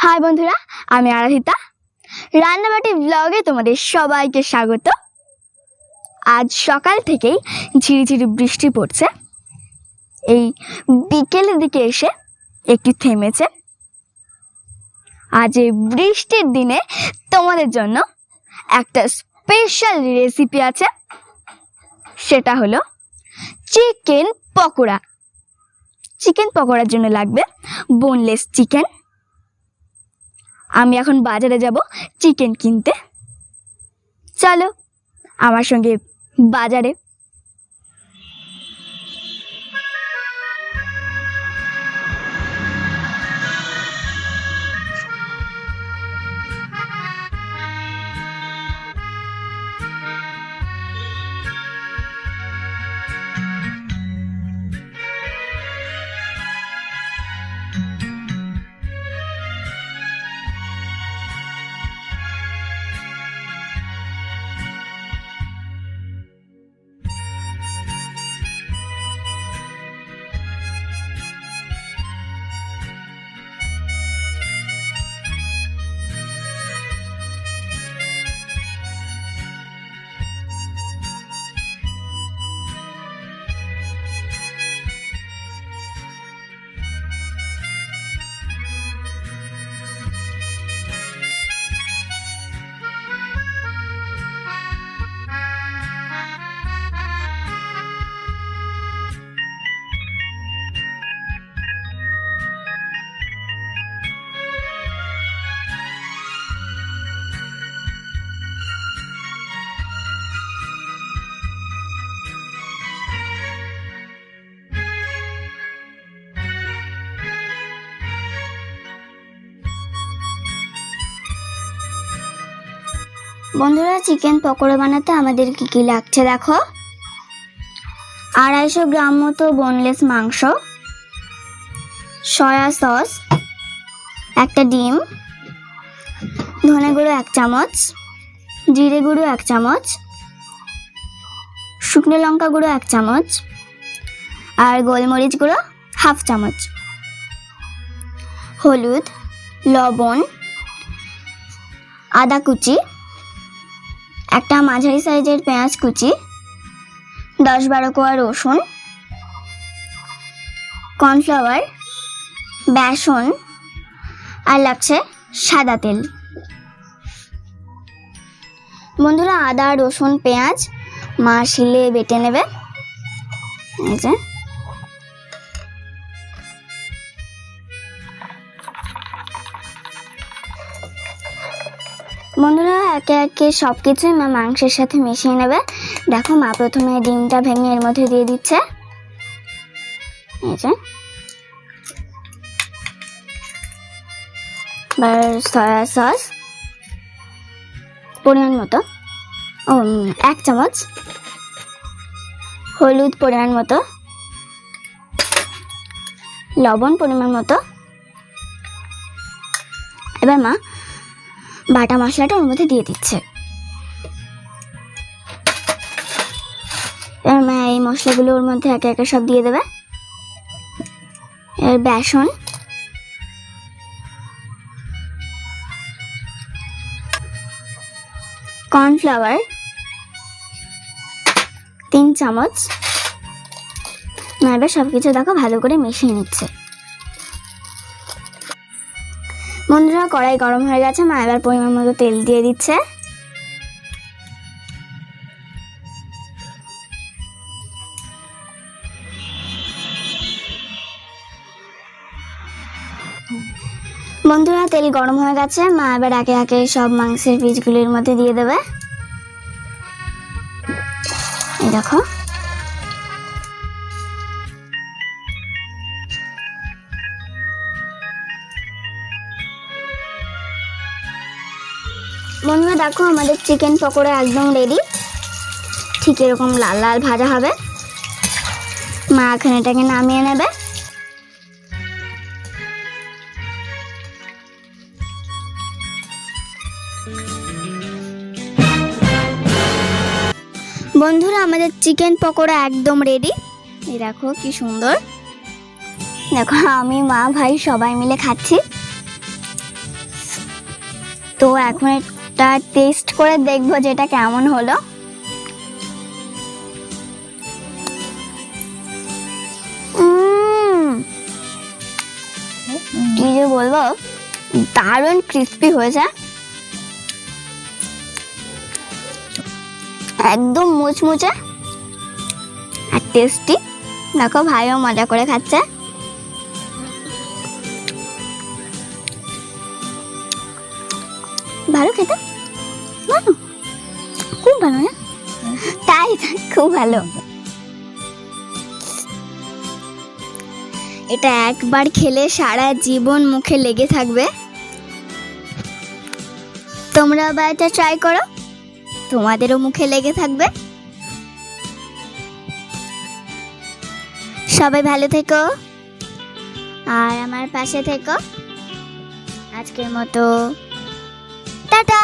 High বন্ধুরা, আমি আরাধিতা। রান্নাবাটি ব্লগে তোমাদের সবাইকে স্বাগত। আজ সকাল থেকেই ঝিরিঝিরি বৃষ্টি পড়ছে, এই বিকেলের দিকে এসে একটু থেমেছে। আজ এই বৃষ্টির দিনে তোমাদের জন্য একটা স্পেশাল রেসিপি আছে, সেটা হলো চিকেন পকোড়া। চিকেন পকোড়ার জন্য লাগবে বোনলেস চিকেন। আমি এখন বাজারে যাব চিকেন কিনতে, চলো আমার সঙ্গে বাজারে। বন্ধুরা, চিকেন পকোড়া বানাতে আমাদের কি কি লাগছে দেখো। 250 গ্রাম মতো বোনলেস মাংস, সয়া সস, একটা ডিম, ধনে গুঁড়ো 1 চামচ, জিরে গুঁড়ো 1 চামচ, শুকনো লঙ্কা গুঁড়ো 1 চামচ, আর গোলমরিচ গুঁড়ো 1/2 চামচ, হলুদ, লবণ, আদা কুচি, একটা মাঝারি সাইজের পেঁয়াজ কুচি, 10-12 কোয়া রসুন, কর্নফ্লাওয়ার, বেসন, আর লাগছে সাদা তেল। বন্ধুরা, আদা রসুন পেঁয়াজ মা শিলে বেটে নেবে। এই যে বন্ধুরা, একে একে সব কিছুই মা মাংসের সাথে মিশিয়ে নেবে। দেখো, মা প্রথমে ডিমটা ভেঙে এর মধ্যে দিয়ে দিচ্ছে। এই যে সয়া সস পরিমাণ মতো, 1 চামচ, হলুদ পরিমাণ মতো, লবণ পরিমাণ মতো। এবার মা বাটা মশলাটা ওর মধ্যে দিয়ে দিচ্ছে। এবার মা এই মশলাগুলো ওর মধ্যে একে একে সব দিয়ে দেবে। এর বেসন, কর্নফ্লাওয়ার 3 চামচ। মা এবার সবকিছু দেখো ভালো করে মিশিয়ে নিচ্ছে। বন্ধুরা, কড়াই গরম হয়ে গেছে, মা এবার পরিমাণ মতো তেল দিয়ে দিচ্ছে। বন্ধুরা, তেল গরম হয়ে গেছে, মা এবার একে একে সব মাংসের পিসগুলির মধ্যে দিয়ে দেবে। এই দেখো, বন্ধুরা দেখো, আমাদের চিকেন পকোড়া একদম রেডি। ঠিক এরকম লাল লাল ভাজা হবে। মা এখন এটাকে নামিয়ে নেবে। বন্ধুরা, আমাদের চিকেন পকোড়া একদম রেডি। এই দেখো কি সুন্দর। দেখো, আমি মা ভাই সবাই মিলে খাচ্ছি। তো এখন এটা টেস্ট করে দেখবো যেটা কেমন হলো। কি যে বলবো, দারুণ ক্রিস্পি হয়েছে, একদম মুচমুচে আর টেস্টি। দেখো ভাইও মজা করে খাচ্ছে। ভালো খেতে, ভালো, খুব ভালো না? তাই খুব ভালো। এটা একবার খেলে সারা জীবন মুখে লেগে থাকবে। তোমরা আবার এটা ট্রাই করো, তোমাদেরও মুখে লেগে থাকবে। সবাই ভালো থেকো আর আমার পাশে থেকো। আজকের মতো টাটা।